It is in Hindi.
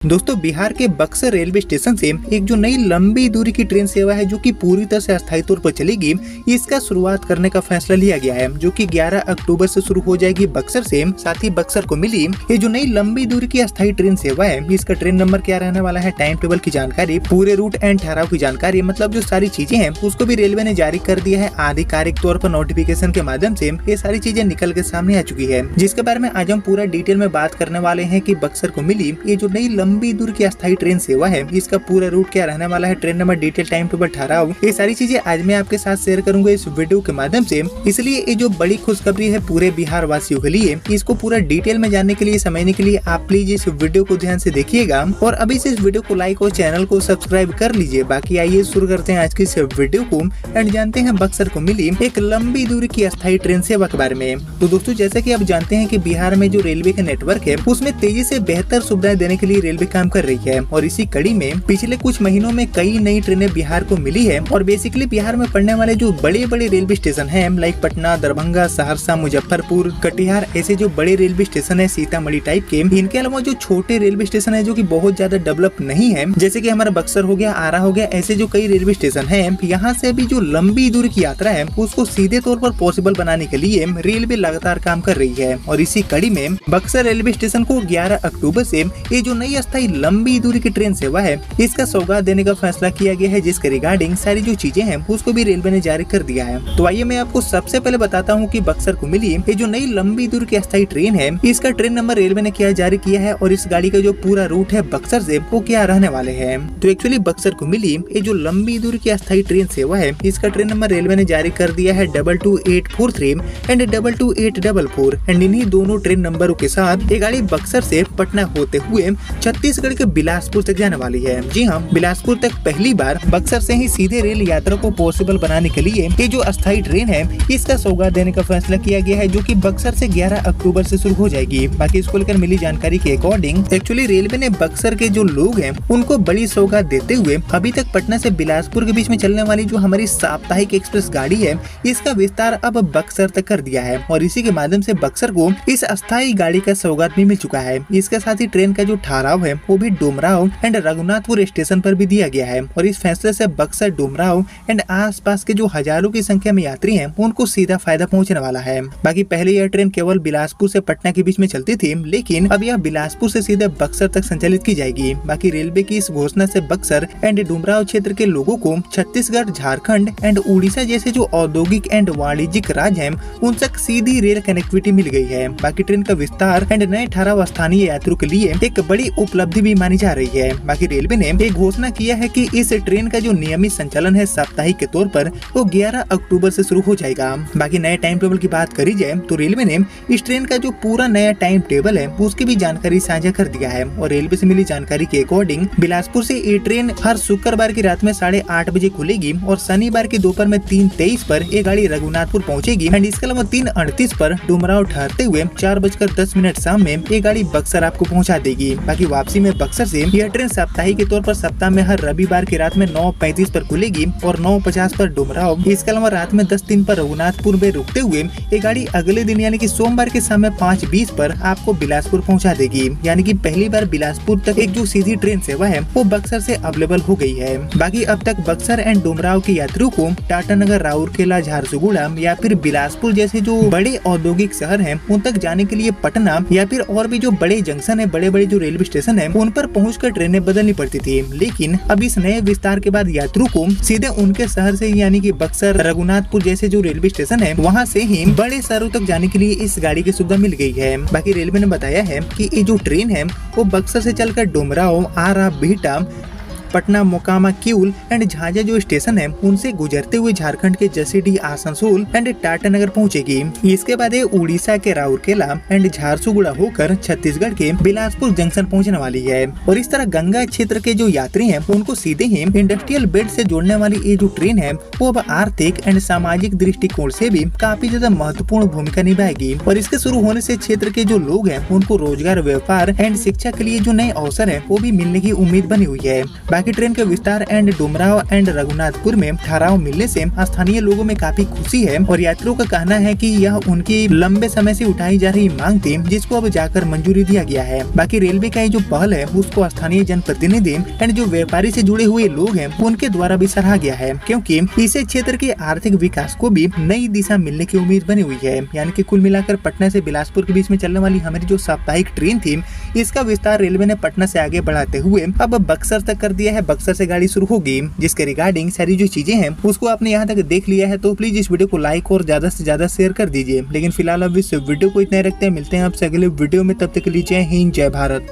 दोस्तों बिहार के बक्सर रेलवे स्टेशन से एक जो नई लंबी दूरी की ट्रेन सेवा है जो कि पूरी तरह से अस्थायी तौर पर चलेगी, इसका शुरुआत करने का फैसला लिया गया है, जो कि 11 अक्टूबर से शुरू हो जाएगी बक्सर से। साथ ही बक्सर को मिली ये जो नई लंबी दूरी की अस्थायी ट्रेन सेवा है, इसका ट्रेन नंबर क्या रहने वाला है, टाइम टेबल की जानकारी, पूरे रूट एंड ठहराव की जानकारी, मतलब जो सारी चीजें हैं उसको भी रेलवे ने जारी कर दिया है। आधिकारिक तौर पर नोटिफिकेशन के माध्यम से ये सारी चीजें निकल के सामने आ चुकी है, जिसके बारे में आज हम पूरा डिटेल में बात करने वाले हैं कि बक्सर को मिली ये जो नई लंबी दूरी की अस्थायी ट्रेन सेवा है, इसका पूरा रूट क्या रहने वाला है, train number, detail, time table, ठहराव, ये सारी चीजें आज मैं आपके साथ शेयर करूंगा इस वीडियो के माध्यम से। इसलिए ये जो बड़ी खुशखबरी है पूरे बिहार वासियों के लिए, इसको पूरा डिटेल में जानने के लिए, समझने के लिए आप प्लीज इस वीडियो को ध्यान से देखिएगा और अभी से इस वीडियो को लाइक और चैनल को सब्सक्राइब कर लीजिए। बाकी आइए शुरू करते हैं आज की इस वीडियो को एंड जानते हैं बक्सर को मिली एक लंबी दूरी की अस्थायी ट्रेन सेवा के बारे में। तो दोस्तों जैसा कि आप जानते हैं कि बिहार में जो रेलवे का नेटवर्क है उसमें तेजी से बेहतर सुविधाएं देने के लिए रेलवे काम कर रही है और इसी कड़ी में पिछले कुछ महीनों में कई नई ट्रेनें बिहार को मिली है और बेसिकली बिहार में पड़ने वाले जो बड़े बड़े रेलवे स्टेशन हैं लाइक पटना, दरभंगा, सहरसा, मुजफ्फरपुर, कटिहार, ऐसे जो बड़े रेलवे स्टेशन है, सीतामढ़ी टाइप के, इनके अलावा जो छोटे रेलवे स्टेशन है जो कि बहुत ज्यादा डेवलप नहीं है, जैसे कि हमारा बक्सर हो गया, आरा हो गया, ऐसे जो कई रेलवे स्टेशन है, यहाँ से भी जो लंबी दूरी की यात्रा है उसको सीधे तौर पर पॉसिबल बनाने के लिए रेलवे लगातार काम कर रही है और इसी कड़ी में बक्सर रेलवे स्टेशन को 11 अक्टूबर से ये जो नई अस्थायी लंबी दूरी की ट्रेन सेवा है इसका सौगात देने का फैसला किया गया है, जिसके रिगार्डिंग सारी जो चीजें हैं उसको भी रेलवे ने जारी कर दिया है। तो आइए मैं आपको सबसे पहले बताता हूँ कि बक्सर को मिली ये जो नई लंबी दूरी की अस्थायी ट्रेन है, इसका ट्रेन नंबर रेलवे ने क्या जारी किया है और इस गाड़ी का जो पूरा रूट है बक्सर से वो क्या रहने वाले हैं। तो एक्चुअली बक्सर को मिली ये जो लंबी दूरी की अस्थायी ट्रेन सेवा है, इसका ट्रेन नंबर रेलवे ने जारी कर दिया है 22843 एंड 22844 एंड इन्हीं दोनों ट्रेन नंबरों के साथ ये गाड़ी बक्सर से पटना होते हुए छत्तीसगढ़ के बिलासपुर तक जाने वाली है। जी हाँ, बिलासपुर तक पहली बार बक्सर से ही सीधे रेल यात्रा को पॉसिबल बनाने के लिए ये जो अस्थायी ट्रेन है इसका सौगात देने का फैसला किया गया है, जो कि बक्सर से 11 अक्टूबर से शुरू हो जाएगी। बाकी इसको लेकर मिली जानकारी के अकॉर्डिंग एक्चुअली रेलवे ने बक्सर के जो लोग हैं उनको बड़ी सौगात देते हुए अभी तक पटना से बिलासपुर के बीच में चलने वाली जो हमारी साप्ताहिक एक्सप्रेस गाड़ी है इसका विस्तार अब बक्सर तक कर दिया है और इसी के माध्यम से बक्सर को इस अस्थायी गाड़ी का सौगात भी मिल चुका है। इसके साथ ही ट्रेन का जो ठहराव है वो भी डुमराव एंड रघुनाथपुर स्टेशन पर भी दिया गया है और इस फैसले से बक्सर, डुमराव एंड आसपास के जो हजारों की संख्या में यात्री हैं उनको सीधा फायदा पहुंचने वाला है। बाकी पहले यह ट्रेन केवल बिलासपुर से पटना के बीच में चलती थी, लेकिन अब यह बिलासपुर से सीधे बक्सर तक संचालित की जाएगी। बाकी रेलवे की इस घोषणा से बक्सर एंड डुमराव क्षेत्र के लोगों को छत्तीसगढ़, झारखंड एंड उड़ीसा जैसे जो औद्योगिक एंड वाणिज्यिक राज्य हैं उन तक सीधी रेल कनेक्टिविटी मिल गई है। बाकी ट्रेन का विस्तार एंड नए ठहराव स्थानीय यात्रियों के लिए एक बड़ी उपलब्धि भी मानी जा रही है। बाकी रेलवे ने एक घोषणा किया है कि इस ट्रेन का जो नियमित संचालन है साप्ताहिक के तौर पर वो 11 अक्टूबर से शुरू हो जाएगा। बाकी नए टाइम टेबल की बात करी जाए तो रेलवे ने इस ट्रेन का जो पूरा नया टाइम टेबल है उसकी भी जानकारी साझा कर दिया है और रेलवे से मिली जानकारी के अकॉर्डिंग बिलासपुर से ये ट्रेन हर शुक्रवार की रात में 8:30 बजे खुलेगी और शनिवार की दोपहर में 3:23 पर ये गाड़ी रघुनाथपुर पहुंचेगी एंड इसके अलावा 3:38 पर डुमराव ठहरते हुए 4:10 शाम में ये गाड़ी बक्सर आपको पहुंचा देगी। बाकी वापसी में बक्सर से यह ट्रेन साप्ताहिक के तौर पर सप्ताह में हर रविवार की रात में 9:35 पर खुलेगी और 9:50 पर डुमराव, इसके अलावा रात में 10:03 पर रघुनाथपुर में रुकते हुए ये गाड़ी अगले दिन यानी कि सोमवार के समय 5:20 पर आपको बिलासपुर पहुंचा देगी। यानी कि पहली बार बिलासपुर तक एक जो सीधी ट्रेन सेवा है वो बक्सर से अवेलेबल हो गई है। बाकी अब तक बक्सर एंड डुमराव के यात्रियों को टाटानगर, राउरकेला, झारसुगुड़ा या फिर बिलासपुर जैसे जो बड़े औद्योगिक शहर हैं उन तक जाने के लिए पटना या फिर और भी जो बड़े जंक्शन है, बड़े बड़े जो रेलवे स्टेशन है उन पर पहुंचकर ट्रेनें बदलनी पड़ती थी, लेकिन अब इस नए विस्तार के बाद यात्रियों को सीधे उनके शहर से यानी कि बक्सर, रघुनाथपुर जैसे जो रेलवे स्टेशन है वहां से ही बड़े शहरों तक जाने के लिए इस गाड़ी की सुविधा मिल गई है। बाकी रेलवे ने बताया है कि ये जो ट्रेन है वो बक्सर से चलकर डुमराव, आरा, बिहटा, पटना, मोकामा, किउल एंड झांझा जो स्टेशन है उनसे गुजरते हुए झारखंड के जसीडीह, आसनसोल एंड टाटानगर पहुंचेगी। इसके बाद ये उड़ीसा के राउरकेला एंड झारसुगुड़ा होकर छत्तीसगढ़ के बिलासपुर जंक्शन पहुंचने वाली है और इस तरह गंगा क्षेत्र के जो यात्री हैं उनको सीधे ही इंडस्ट्रियल बेल्ट से जोड़ने वाली ये जो ट्रेन है वो अब आर्थिक एंड सामाजिक दृष्टिकोण से भी काफी ज्यादा महत्वपूर्ण भूमिका निभाएगी और इसके शुरू होने से क्षेत्र के जो लोग हैं उनको रोजगार, व्यापार एंड शिक्षा के लिए जो नए अवसर है वो भी मिलने की उम्मीद बनी हुई है। बाकी ट्रेन के विस्तार एंड डुमराव एंड रघुनाथपुर में ठहराव मिलने से स्थानीय लोगों में काफी खुशी है और यात्रियों का कहना है कि यह उनकी लंबे समय से उठाई जा रही मांग थी, जिसको अब जाकर मंजूरी दिया गया है। बाकी रेलवे का ये जो पहल है उसको स्थानीय जनप्रतिनिधि एंड जो व्यापारी से जुड़े हुए लोग हैं उनके द्वारा भी सराहा गया है, क्योंकि इसे क्षेत्र के आर्थिक विकास को भी नई दिशा मिलने की उम्मीद बनी हुई है। यानी कि कुल मिलाकर पटना से बिलासपुर के बीच में चलने वाली हमारी जो साप्ताहिक ट्रेन थी, इसका विस्तार रेलवे ने पटना से आगे बढ़ाते हुए अब बक्सर तक कर दिया है। बक्सर से गाड़ी शुरू होगी, जिसके रिगार्डिंग सारी जो चीजें हैं उसको आपने यहाँ तक देख लिया है, तो प्लीज इस वीडियो को लाइक और ज्यादा से ज्यादा शेयर कर दीजिए। लेकिन फिलहाल अब इस वीडियो को इतना रखते हैं, मिलते हैं आपसे अगले वीडियो में, तब तक के लिए जय हिंद जय भारत।